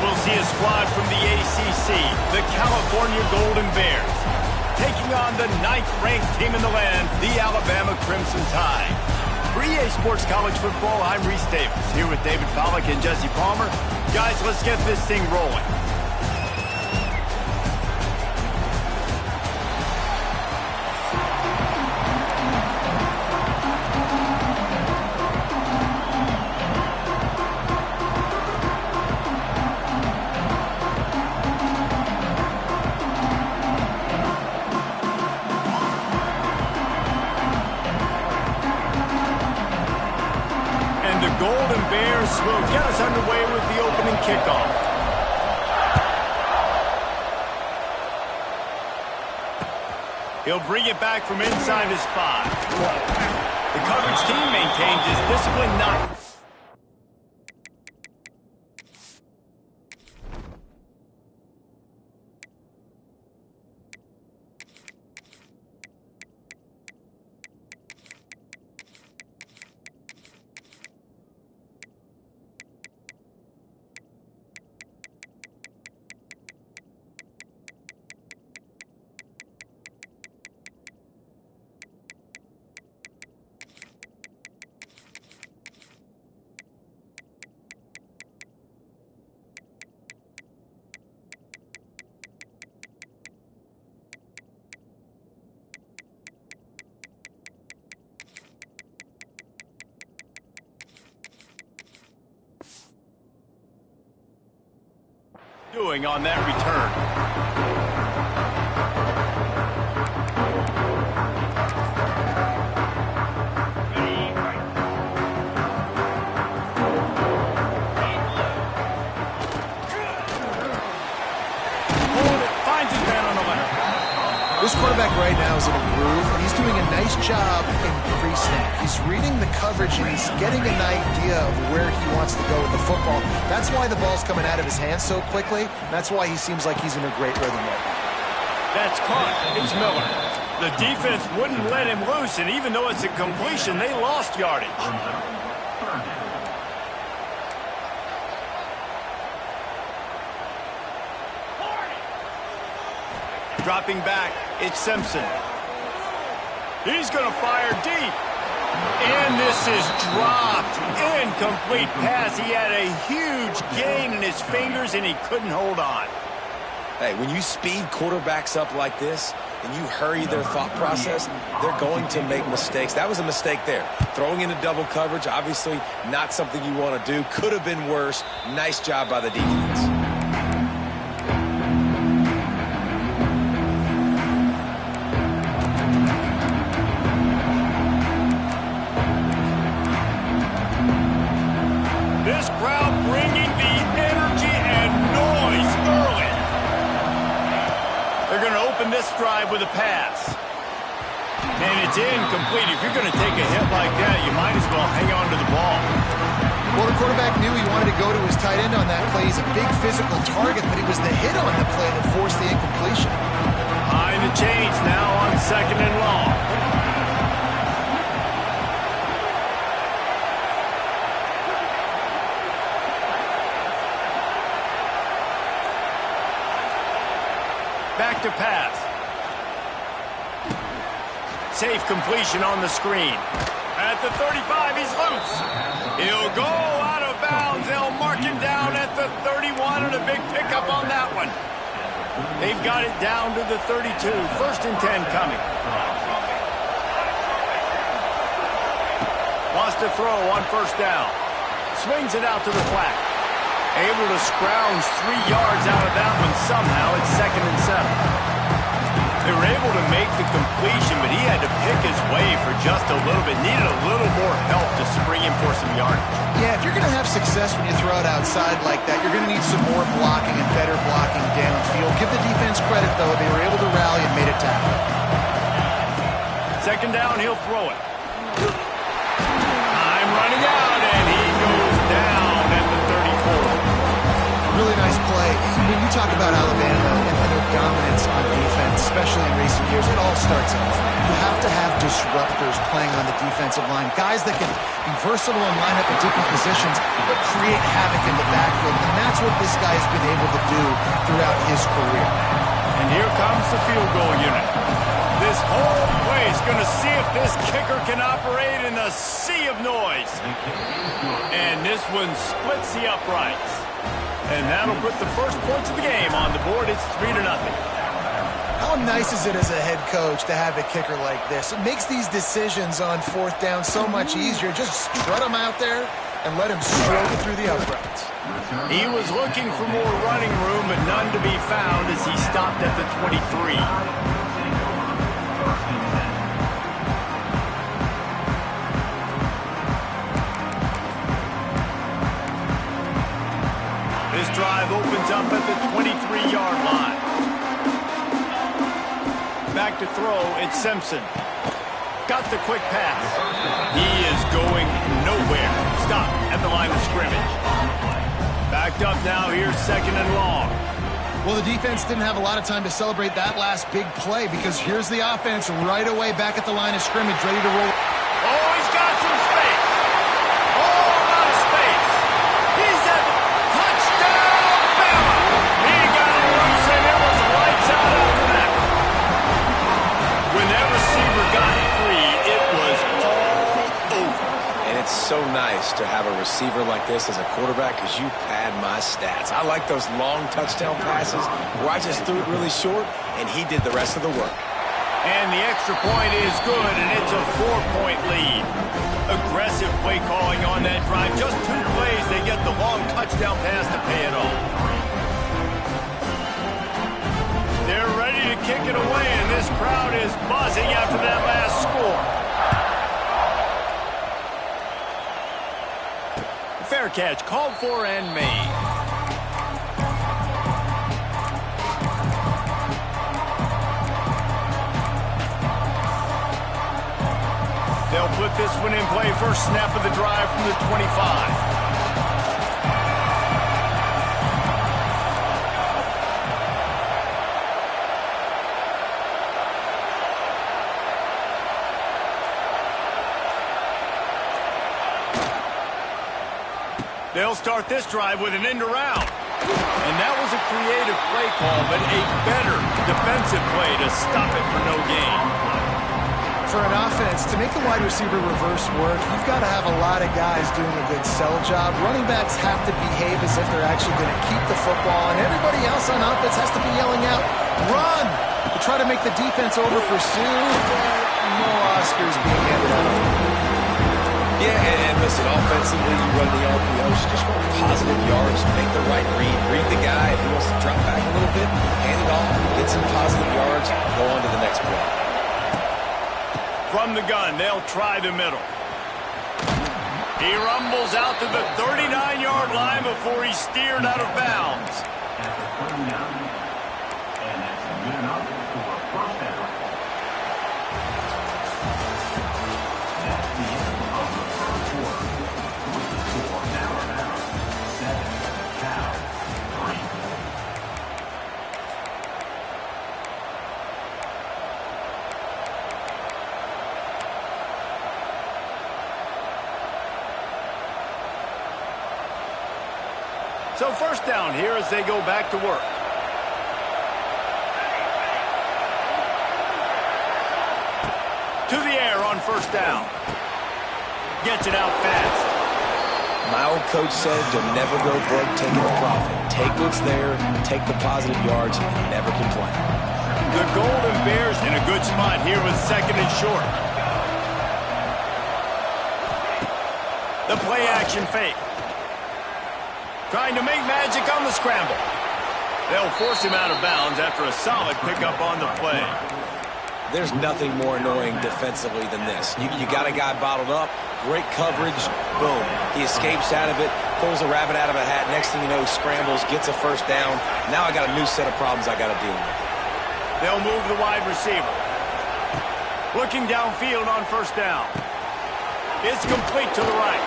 we'll see a squad from the ACC, the California Golden Bears, taking on the 9th-ranked team in the land, the Alabama Crimson Tide. For EA Sports College Football, I'm Reese Davis, here with David Pollack and Jesse Palmer. Guys, let's get this thing rolling. Golden Bears will get us underway with the opening kickoff. He'll bring it back from inside his 5. The coverage team maintains his discipline 9. Doing on that return. Finds his man on the left. This quarterback right now is in a groove, and he's doing a nice job in pre-snap. He's reading the coverage, and he's getting an idea of where he wants to go with the football. That's why the ball's coming out of his hands so quickly. That's why he seems like he's in a great rhythm right now. That's caught. It's Miller. The defense wouldn't let him loose, and even though it's a completion, they lost yardage. Dropping back, it's Simpson. He's going to fire deep. And this is dropped. Incomplete pass. He had a huge gain in his fingers, and he couldn't hold on. Hey, when you speed quarterbacks up like this and you hurry their thought process, they're going to make mistakes. That was a mistake there. Throwing into double coverage, obviously not something you want to do. Could have been worse. Nice job by the defense. This crowd bringing the energy and noise early. They're going to open this drive with a pass. And it's incomplete. If you're going to take a hit like that, you might as well hang on to the ball. Well, the quarterback knew he wanted to go to his tight end on that play. He's a big physical target, but it was the hit on the play that forced the incompletion. Behind the chains now on 2nd and long. Back to pass. Safe completion on the screen. At the 35, he's loose. He'll go out of bounds. They'll mark him down at the 31, and a big pickup on that one. They've got it down to the 32. 1st and 10 coming. Lost a throw on 1st down. Swings it out to the flat. Able to scrounge 3 yards out of that one somehow. It's 2nd and 7. They were able to make the completion, but he had to pick his way for just a little bit. Needed a little more help to spring him for some yardage. Yeah, if you're going to have success when you throw it outside like that, you're going to need some more blocking and better blocking downfield. Give the defense credit, though. They were able to rally and made a tackle. 2nd down, he'll throw it. Time running out, and he goes down at the 34. Really nice play. When you talk about Alabama and their dominance on defense, especially in recent years, it all starts off. You have to have disruptors playing on the defensive line, guys that can be versatile and line up in different positions, but create havoc in the backfield. And that's what this guy has been able to do throughout his career. And here comes the field goal unit. This whole place going to see if this kicker can operate in a sea of noise. And this one splits the uprights. And that'll put the first points of the game on the board. It's 3-0. How nice is it as a head coach to have a kicker like this? It makes these decisions on fourth down so much easier. Just strut him out there and let him stroll through the uprights. He was looking for more running room, but none to be found as he stopped at the 23. This drive opens up at the 23-yard line. Back to throw, it's Simpson. Got the quick pass. He is going nowhere. Stop at the line of scrimmage. Backed up now, here's 2nd and long. Well, the defense didn't have a lot of time to celebrate that last big play because here's the offense right away back at the line of scrimmage, ready to roll. Oh, he's got some space. Oh, a lot of space. He's at the touchdown, Bama. He got it loose, and it was lights out after that. When that receiver got free, it was all over. And it's so nice to have a receiver like this as a quarterback because you pad my stats. I like those long touchdown passes where I just threw it really short, and he did the rest of the work. And the extra point is good, and it's a 4-point lead. Aggressive play calling on that drive. Just 2 plays, they get the long touchdown pass to pay it off. They're ready to kick it away, and this crowd is buzzing after that last score. Fair catch, called for and made. They'll put this one in play. First snap of the drive from the 25. They'll start this drive with an end around. And that was a creative play call, but a better defensive play to stop it for no gain. For an offense, to make the wide receiver reverse work, you've got to have a lot of guys doing a good sell job. Running backs have to behave as if they're actually going to keep the football, and everybody else on offense has to be yelling out, run, to try to make the defense over-pursue, but no Oscars being handed out. Yeah, and listen, offensively, you run the RPOs, you just want positive yards, make the right read the guy. If he wants to drop back a little bit, hand it off, get some positive yards, go on to the next play. From the gun, they'll try the middle. He rumbles out to the 39-yard line before he's steered out of bounds. At the 39, and that's good enough for a first down. That's the end of the first quarter. With the score now about 7, Cal 3. So first down here as they go back to work. To the air on first down. Gets it out fast. My old coach said you'll never go broke taking a profit. Take what's there, take the positive yards, and never complain. The Golden Bears in a good spot here with 2nd and short. The play action fake. Trying to make magic on the scramble. They'll force him out of bounds after a solid pickup on the play. There's nothing more annoying defensively than this. You got a guy bottled up, great coverage, boom. He escapes out of it, pulls a rabbit out of a hat. Next thing you know, scrambles, gets a first down. Now I got a new set of problems I got to deal with. They'll move the wide receiver. Looking downfield on first down. It's complete to the right.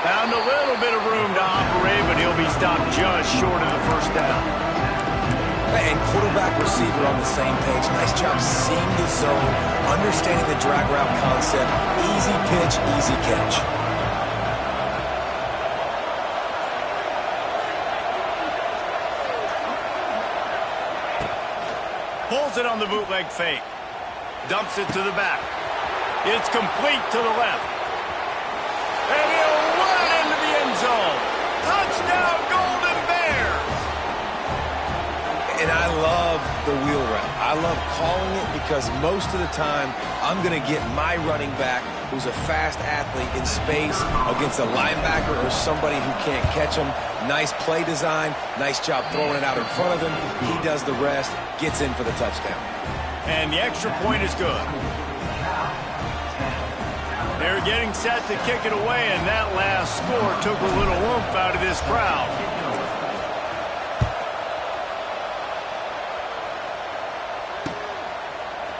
Found a little bit of room to operate, but he'll be stopped just short of the first down. And quarterback receiver on the same page. Nice job seeing the zone, understanding the drag route concept. Easy pitch, easy catch. Pulls it on the bootleg fake. Dumps it to the back. It's complete to the left. And he'll run into the end zone. Touchdown, Golden Bears! And I love the wheel route. I love calling it because most of the time I'm going to get my running back, who's a fast athlete, in space against a linebacker or somebody who can't catch him. Nice play design. Nice job throwing it out in front of him. He does the rest, gets in for the touchdown. And the extra point is good. They're getting set to kick it away, and that last score took a little oomph out of this crowd.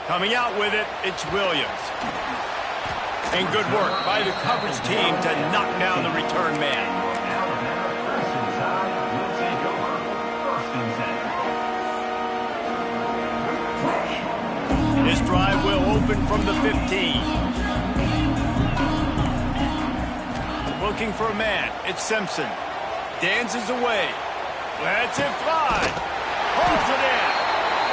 Coming out with it, it's Williams. And good work by the coverage team to knock down the return man. This drive will open from the 15. Looking for a man. It's Simpson. Dances away. Lets it fly. Holds it in.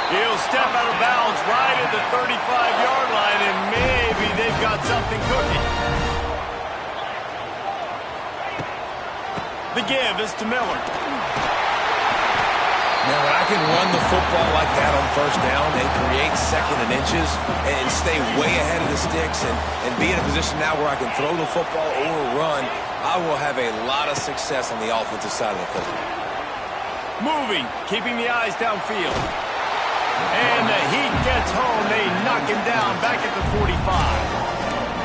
He'll step out of bounds right at the 35-yard line, and maybe they've got something cooking. The give is to Miller. Now, when I can run the football like that on first down and create second and inches and stay way ahead of the sticks and be in a position now where I can throw the football or run, I will have a lot of success on the offensive side of the football. Moving, keeping the eyes downfield. And the heat gets home. They knock him down back at the 45.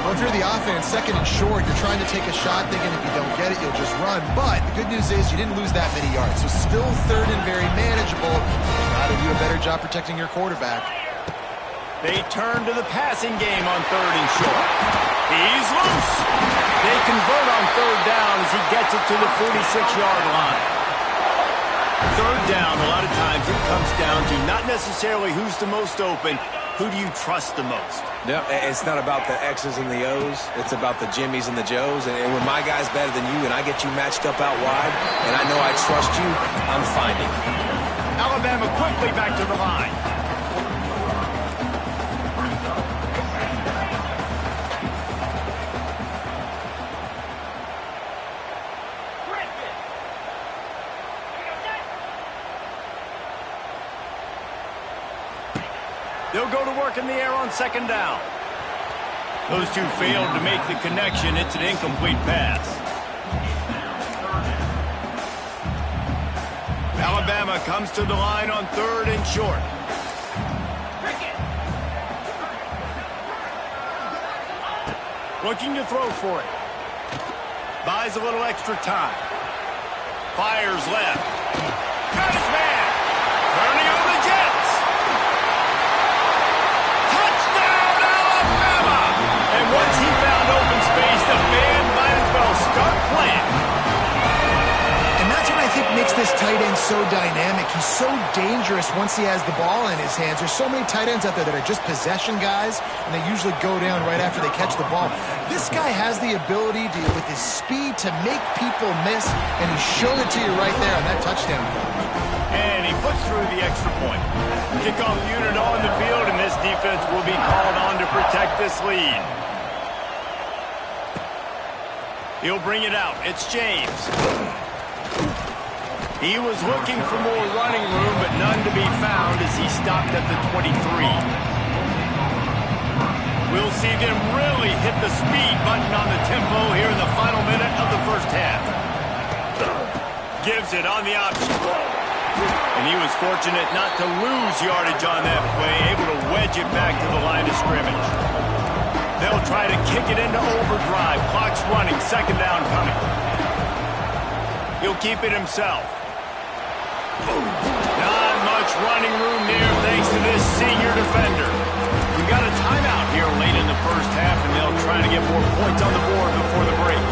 Well, if you're the offense, second and short, you're trying to take a shot, thinking if you don't get it, you'll just run. But the good news is you didn't lose that many yards. So still third and very manageable. Got to do a better job protecting your quarterback. They turn to the passing game on third and short. He's loose. They convert on third down as he gets it to the 46-yard line. Third down, a lot of times it comes down to not necessarily who's the most open, who do you trust the most? No, it's not about the X's and the O's. It's about the Jimmys and the Joes. And when my guy's better than you and I get you matched up out wide and I know I trust you, I'm finding. Alabama quickly back to the line. They'll go to work in the air on second down. Those two failed to make the connection. It's an incomplete pass. Alabama comes to the line on third and short. Looking to throw for it. Buys a little extra time. Fires left. Got his man. Turning on the Jets. Touchdown, Alabama! And once he found open space, the band might as well start playing. And that's what I think makes this tight end so dynamic. He's so dangerous once he has the ball in his hands. There's so many tight ends out there that are just possession guys, and they usually go down right after they catch the ball. This guy has the ability to, with his speed, to make people miss, and he showed it to you right there on that touchdown play. And he puts through the extra point. Kickoff unit on the field, and this defense will be called on to protect this lead. He'll bring it out. It's James. He was looking for more running room, but none to be found as he stopped at the 23. We'll see them really hit the speed button on the tempo here in the final minute of the first half. Gives it on the option. And he was fortunate not to lose yardage on that play, able to wedge it back to the line of scrimmage. They'll try to kick it into overdrive. Clock's running, second down coming. He'll keep it himself. Not much running room there thanks to this senior defender. We got a timeout here late in the first half, and they'll try to get more points on the board before the break.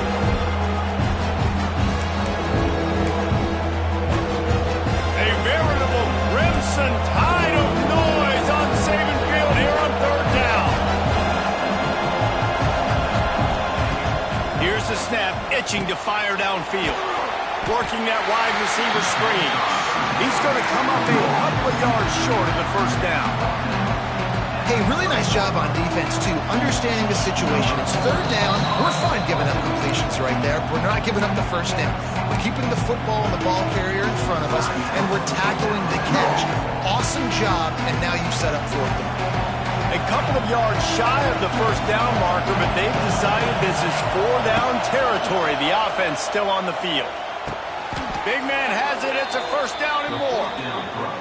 reaching to fire downfield. Working that wide receiver screen. He's going to come up a couple of yards short of the first down. Hey, really nice job on defense, too, understanding the situation. It's third down. We're fine giving up completions right there. We're not giving up the first down. We're keeping the football and the ball carrier in front of us, and we're tackling the catch. Awesome job, and now you've set up fourth down. A couple of yards shy of the first down marker, but they've decided this is four-down territory. The offense still on the field. Big man has it. It's a first down and more.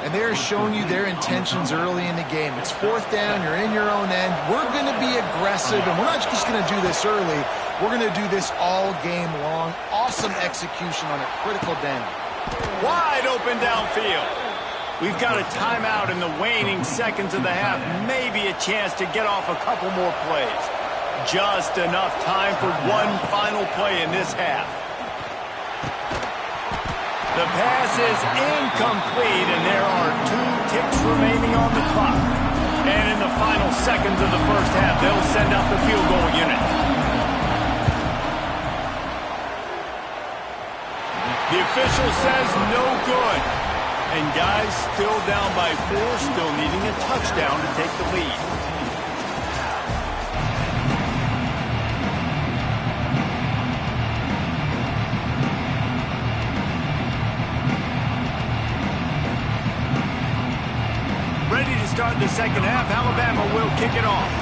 And they're showing you their intentions early in the game. It's fourth down. You're in your own end. We're going to be aggressive, and we're not just going to do this early. We're going to do this all game long. Awesome execution on a critical down. Wide open downfield. We've got a timeout in the waning seconds of the half. Maybe a chance to get off a couple more plays. Just enough time for one final play in this half. The pass is incomplete, and there are 2 ticks remaining on the clock. And in the final seconds of the first half, they'll send out the field goal unit. The official says no good. And guys still down by 4, still needing a touchdown to take the lead. Ready to start the second half. Alabama will kick it off.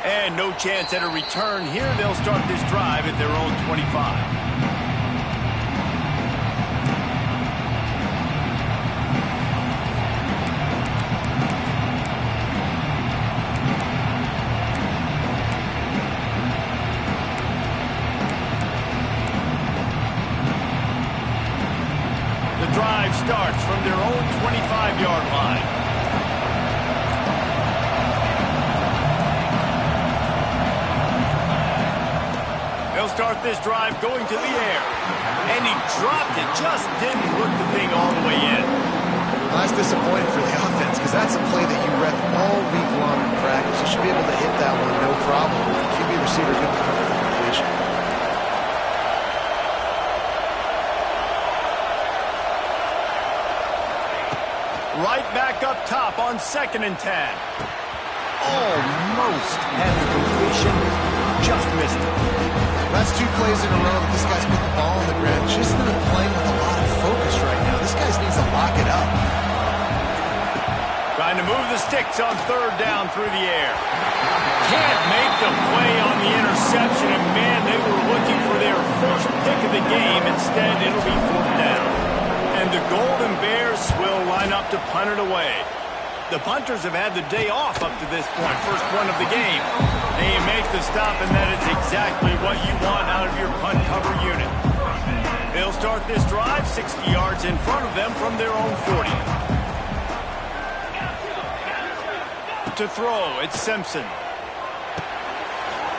And no chance at a return here. They'll start this drive at their own 25. The drive starts from their own 25-yard line. They'll start this drive going to the air. And he dropped it. Just didn't look the thing all the way in. That's disappointing for the offense because that's a play that you rep all week long in practice. You should be able to hit that one no problem. The QB receiver couldn't come with the completion. Right back up top on 2nd and 10. Almost had the completion. Just missed it. That's 2 plays in a row that this guy's put the ball on the ground. Just not playing with a lot of focus right now. This guy needs to lock it up. Trying to move the sticks on 3rd down through the air. Can't make the play on the interception, and man, they were looking for their first pick of the game. Instead, it'll be 4th down. And the Golden Bears will line up to punt it away. The punters have had the day off up to this point, first one of the game. They make the stop, and that is exactly what you want out of your punt cover unit. They'll start this drive 60 yards in front of them from their own 40. To throw, it's Simpson.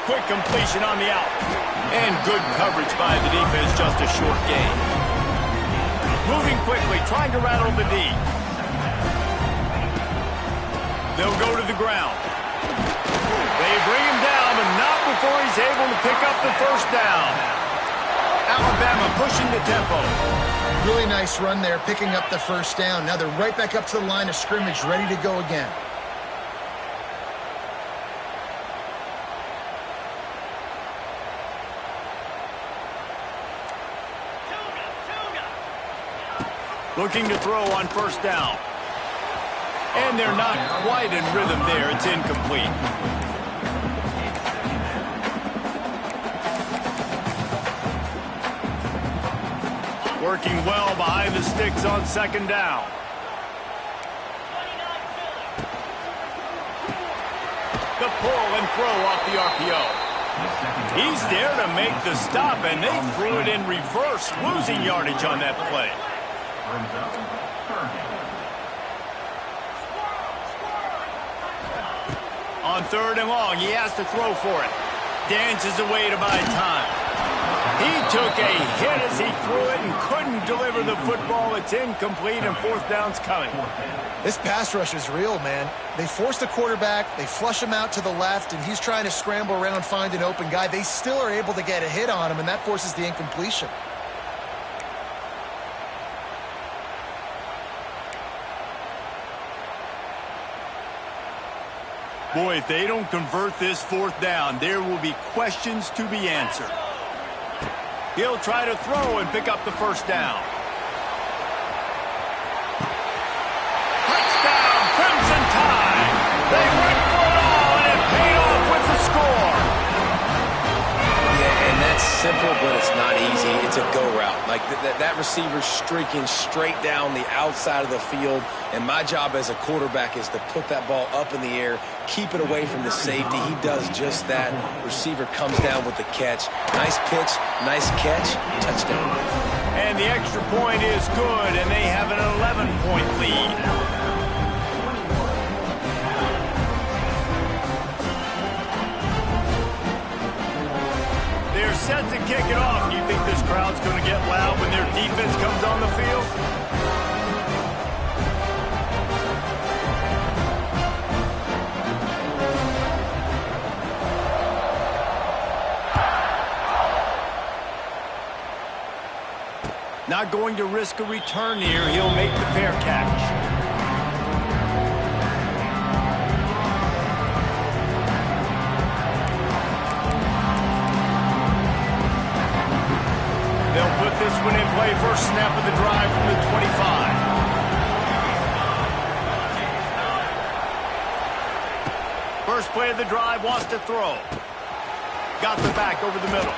Quick completion on the out. And good coverage by the defense, just a short gain. Moving quickly, trying to rattle the D. They'll go to the ground. They bring him down, but not before he's able to pick up the first down. Alabama pushing the tempo. Really nice run there, picking up the first down. Now they're right back up to the line of scrimmage, ready to go again. Looking to throw on first down. And they're not quite in rhythm there. It's incomplete. Working well behind the sticks on 2nd down. The pull and throw off the RPO. He's there to make the stop, and they threw it in reverse, losing yardage on that play. On 3rd and long, he has to throw for it. Dances away to buy time. He took a hit as he threw it and couldn't deliver the football. It's incomplete, and fourth down's coming. This pass rush is real, man. They force the quarterback, they flush him out to the left, and he's trying to scramble around, find an open guy. They still are able to get a hit on him, and that forces the incompletion. Boy, if they don't convert this fourth down, there will be questions to be answered. He'll try to throw and pick up the first down. Touchdown, Crimson Tide! They went for it all, and it paid off with the score. Yeah, and that's simple, but it's not easy. It's a go route. Like that receiver's streaking straight down the outside of the field, and my job as a quarterback is to put that ball up in the air, keep it away from the safety. He does just that. Receiver comes down with the catch. Nice pitch, nice catch, touchdown. And the extra point is good, and they have an 11-point lead. They're set to kick it off. Do you think this crowd's going to get loud when their defense comes on the field? Not going to risk a return here. He'll make the fair catch. They'll put this one in play. First snap of the drive from the 25. First play of the drive, wants to throw. Got the back over the middle.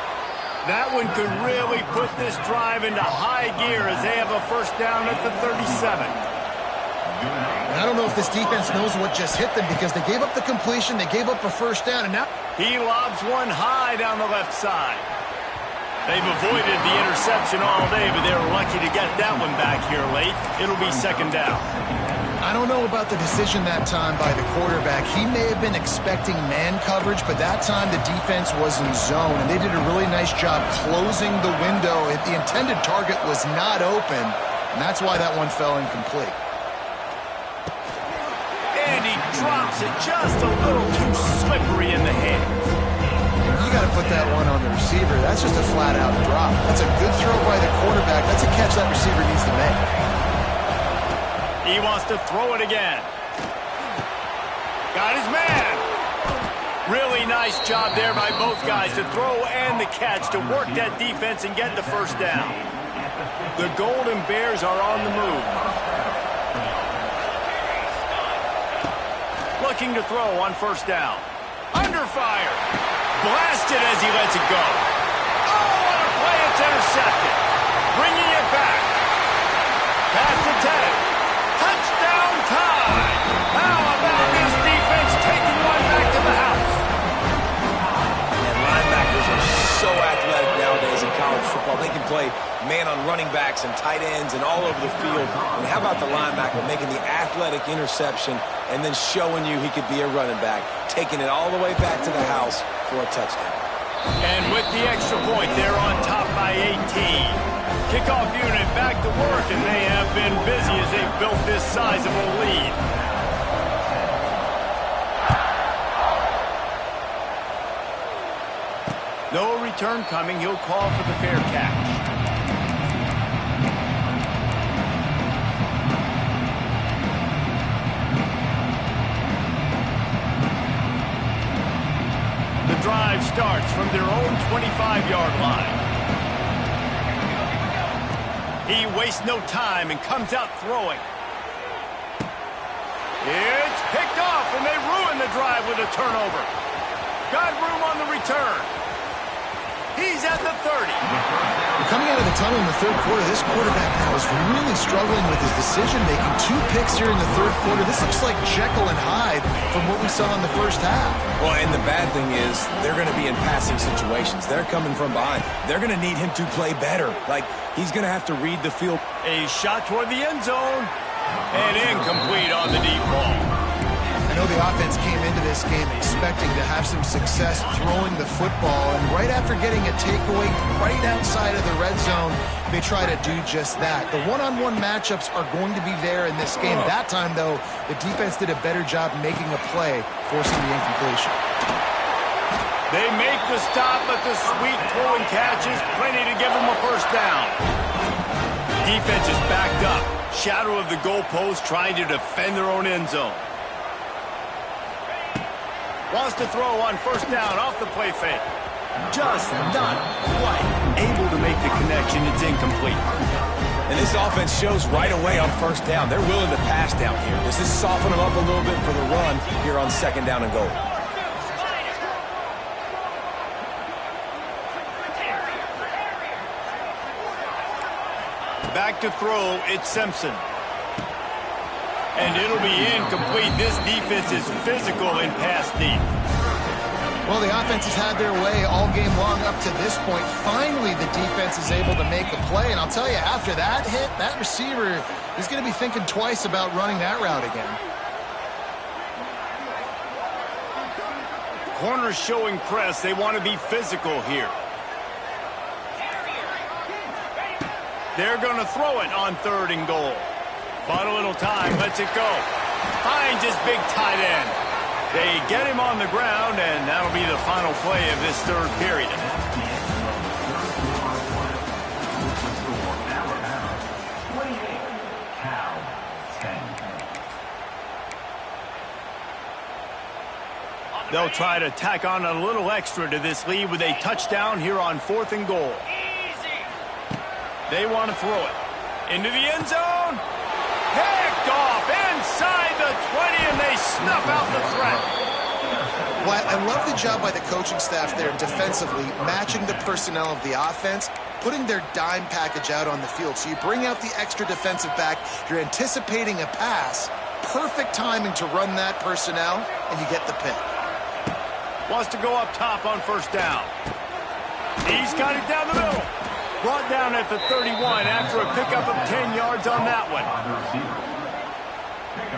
That one could really put this drive into high gear as they have a first down at the 37. And I don't know if this defense knows what just hit them because they gave up the completion, they gave up a first down, and now He lobs one high down the left side. They've avoided the interception all day, but they were lucky to get that one back here late. It'll be second down. I don't know about the decision that time by the quarterback. He may have been expecting man coverage, but that time the defense was in zone, and they did a really nice job closing the window. The intended target was not open, and that's why that one fell incomplete. And he drops it just a little too slippery in the hands. You got to put that one on the receiver. That's just a flat-out drop. That's a good throw by the quarterback. That's a catch that receiver needs to make. He wants to throw it again. Got his man. Really nice job there by both guys to throw and the catch to work that defense and get the first down. The Golden Bears are on the move. Looking to throw on first down. Under fire. Blasted as he lets it go. Oh, what a play. It's intercepted. Bringing it back. Pass to Ted. Touchdown time. How about this defense taking one back to the house? And linebackers are so athletic nowadays in college football. They can play man on running backs and tight ends and all over the field. And how about the linebacker making the athletic interception and then showing you he could be a running back, taking it all the way back to the house for a touchdown. And with the extra point, they're on top by 18. Kickoff unit back to work, and they have been busy as they've built this sizable lead. No return coming. He'll call for the fair catch. The drive starts from their own 25-yard line. He wastes no time and comes out throwing. It's picked off, and they ruin the drive with a turnover. Got room on the return. He's at the 30. Coming out of the tunnel in the third quarter, this quarterback now is really struggling with his decision-making. 2 picks here in the third quarter. This looks like Jekyll and Hyde from what we saw in the first half. Well, and the bad thing is they're going to be in passing situations. They're coming from behind. They're going to need him to play better. Like, he's going to have to read the field. A shot toward the end zone. And incomplete on the deep ball. I know the offense came into this game expecting to have some success throwing the football, and right after getting a takeaway right outside of the red zone, they try to do just that. The one-on-one matchups are going to be there in this game. That time, though, the defense did a better job making a play, forcing the incompletion. They make the stop, but the sweet throw and catch is plenty to give them a first down. Defense is backed up. Shadow of the goalpost, trying to defend their own end zone. Wants to throw on first down off the play fake. Just not quite able to make the connection. It's incomplete. And this offense shows right away on first down. They're willing to pass down here. Does this soften them up a little bit for the run here on second down and goal? Back to throw, it's Simpson. And it'll be incomplete. This defense is physical in pass deep. Well, the offense has had their way all game long up to this point. Finally, the defense is able to make a play. And I'll tell you, after that hit, that receiver is going to be thinking twice about running that route again. Corners showing press. They want to be physical here. They're going to throw it on third and goal. But a little time, lets it go. Finds his big tight end. They get him on the ground, and that'll be the final play of this third period. They'll try to tack on a little extra to this lead with a touchdown here on fourth and goal. They want to throw it into the end zone. Picked off inside the 20, and they snuff out the threat. Well, I love the job by the coaching staff there defensively, matching the personnel of the offense, putting their dime package out on the field. So you bring out the extra defensive back, you're anticipating a pass, perfect timing to run that personnel, and you get the pick. Wants to go up top on first down. He's got it down the middle. Brought down at the 31 after a pickup of 10 yards on that one.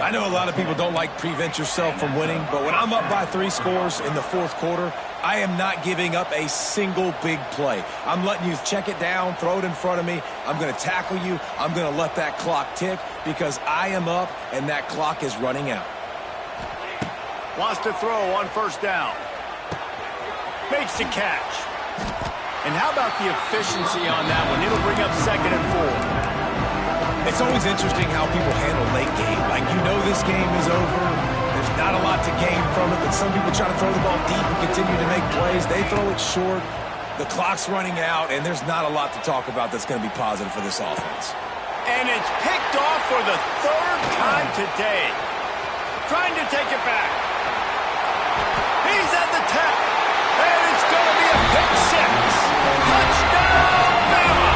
I know a lot of people don't like prevent yourself from winning, but when I'm up by 3 scores in the fourth quarter, I am not giving up a single big play. I'm letting you check it down, throw it in front of me. I'm going to tackle you. I'm going to let that clock tick because I am up and that clock is running out. Wants to throw on first down. Makes the catch. And how about the efficiency on that one? It'll bring up second and 4. It's always interesting how people handle late game. Like, you know this game is over. There's not a lot to gain from it, but some people try to throw the ball deep and continue to make plays. They throw it short. The clock's running out, and there's not a lot to talk about that's going to be positive for this offense. And it's picked off for the third time today. Trying to take it back. He's at the 10. And it's going to be a pick 6. Touchdown, Bama!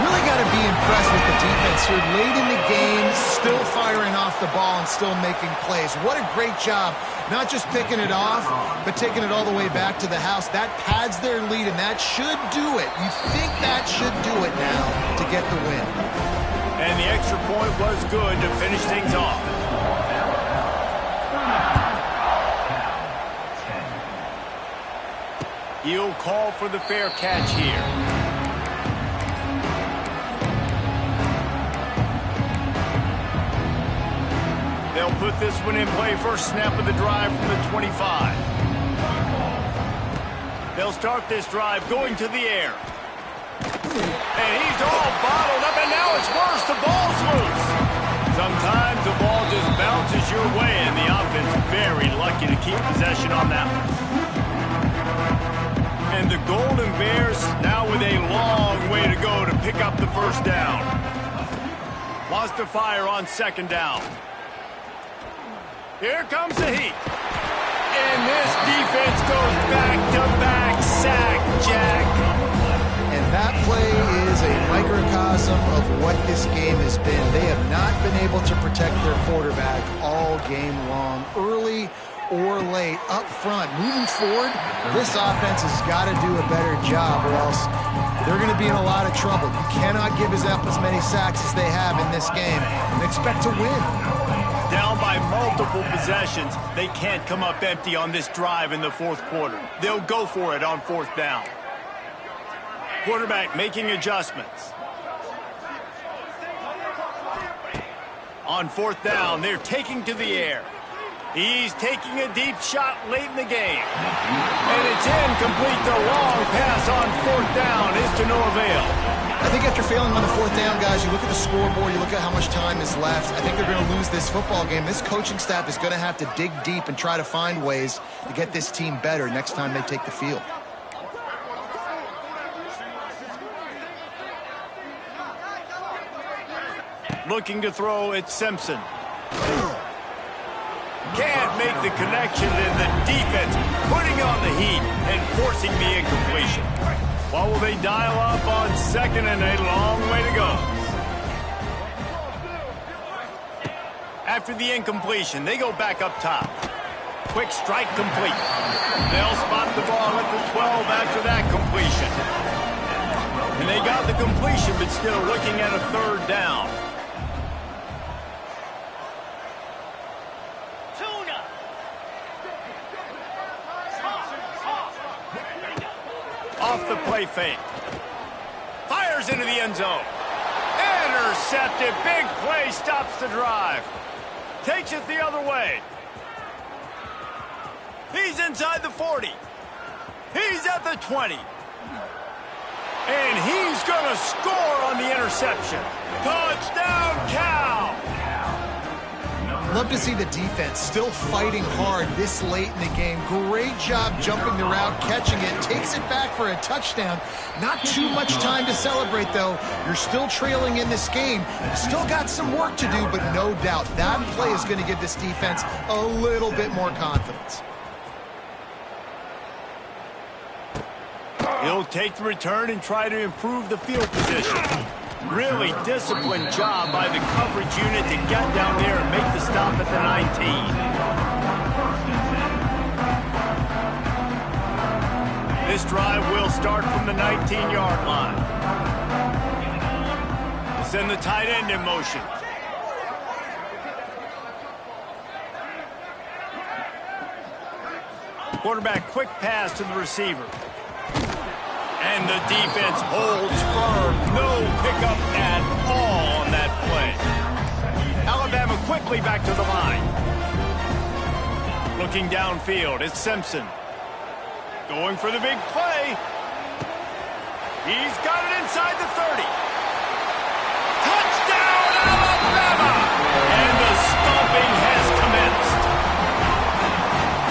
Really got to be impressed with the defense here. Late in the game, still firing off the ball and still making plays. What a great job. Not just picking it off, but taking it all the way back to the house. That pads their lead, and that should do it. You think that should do it now to get the win. And the extra point was good to finish things off. He'll call for the fair catch here. They'll put this one in play. First snap of the drive from the 25. They'll start this drive going to the air. And he's all bottled up, and now it's worse. The ball's loose. Sometimes the ball just bounces your way, and the offense very lucky to keep possession on that one. And the Golden Bears now with a long way to go to pick up the first down. Wants to fire on second down. Here comes the heat. And this defense goes back-to-back sack, Jack. And that play is a microcosm of what this game has been. They have not been able to protect their quarterback all game long. Early or late, up front, moving forward, this offense has got to do a better job or else they're going to be in a lot of trouble. You cannot give us up as many sacks as they have in this game and expect to win. down by multiple possessions. They can't come up empty on this drive in the fourth quarter. They'll go for it on fourth down. Quarterback making adjustments. On fourth down, they're taking to the air. He's taking a deep shot late in the game. And it's incomplete. The long pass on fourth down is to no avail. I think after failing on the fourth down, guys, you look at the scoreboard, you look at how much time is left. I think they're going to lose this football game. This coaching staff is going to have to dig deep and try to find ways to get this team better next time they take the field. Looking to throw, it's Simpson. Can't make the connection, and the defense putting on the heat and forcing the incompletion. What will they dial up on second and a long way to go? After the incompletion, they go back up top. Quick strike complete. They'll spot the ball at the 12 after that completion. And they got the completion, but still looking at a third down. Off the play fake. Fires into the end zone. Intercepted. Big play stops the drive. Takes it the other way. He's inside the 40. He's at the 20. And he's going to score on the interception. Touchdown, Cal! Love to see the defense still fighting hard this late in the game. Great job jumping the route, catching it, takes it back for a touchdown. Not too much time to celebrate, though. You're still trailing in this game. Still got some work to do, but no doubt that play is going to give this defense a little bit more confidence. He'll take the return and try to improve the field position. Really disciplined job by the coverage unit to get down there and make the stop at the 19. This drive will start from the 19-yard line. They send the tight end in motion. Quarterback quick pass to the receiver. And the defense holds firm. No pickup at all on that play. Alabama quickly back to the line. Looking downfield, it's Simpson. Going for the big play. He's got it inside the 30. Touchdown, Alabama! And the stomping has commenced.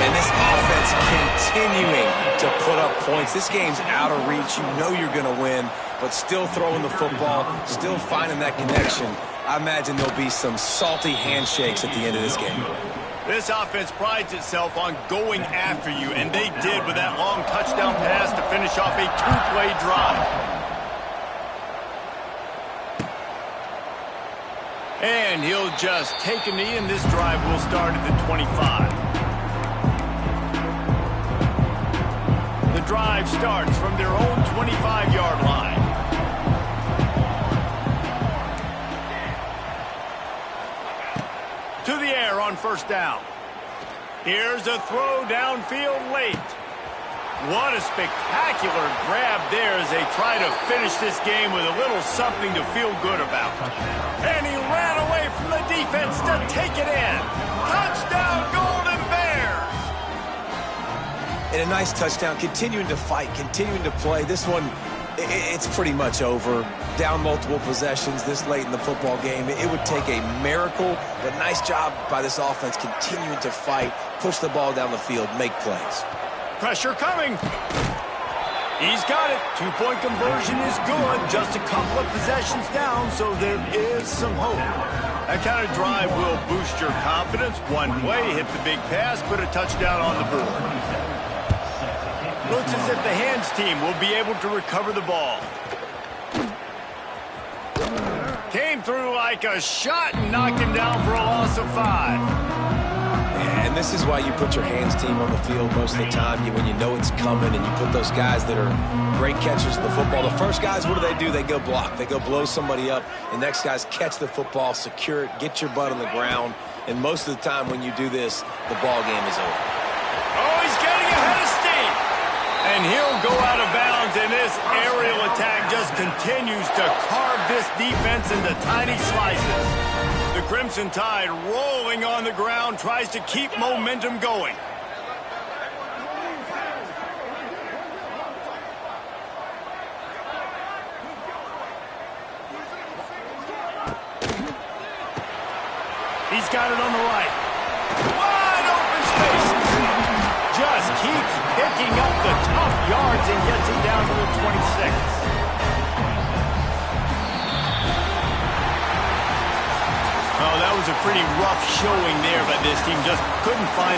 And this offense continuing to put up points. This game's out of reach. You know you're going to win, but still throwing the football, still finding that connection. I imagine there'll be some salty handshakes at the end of this game. This offense prides itself on going after you, and they did with that long touchdown pass to finish off a two-play drive. And he'll just take a knee, and this drive will start at the 25. The drive starts from their own 25-yard line. To the air on first down. Here's a throw downfield late. What a spectacular grab there as they try to finish this game with a little something to feel good about. And he ran away from the defense to take it in. Touchdown, Golden Bears! And a nice touchdown, continuing to fight, continuing to play. This one, it's pretty much over. Down multiple possessions this late in the football game. It would take a miracle, but nice job by this offense continuing to fight, push the ball down the field, make plays. Pressure coming. He's got it. Two-point conversion is good. Just a couple of possessions down, so there is some hope. That kind of drive will boost your confidence. One play, hit the big pass, put a touchdown on the board. Looks as if the hands team will be able to recover the ball. Came through like a shot and knocked him down for a loss of 5. And this is why you put your hands team on the field most of the time. When you know it's coming and you put those guys that are great catchers of the football. The first guys, what do? They go block. They go blow somebody up. The next guys catch the football, secure it, get your butt on the ground. And most of the time when you do this, the ball game is over. Oh, he's getting ahead of steam. And he'll go out of bounds, and this aerial attack just continues to carve this defense into tiny slices. The Crimson Tide rolling on the ground, tries to keep momentum going. He's got it on the right. Wide open space. Just keeps picking up the tough yards and gets it down to the 26. Oh, that was a pretty rough showing there by this team. Just couldn't find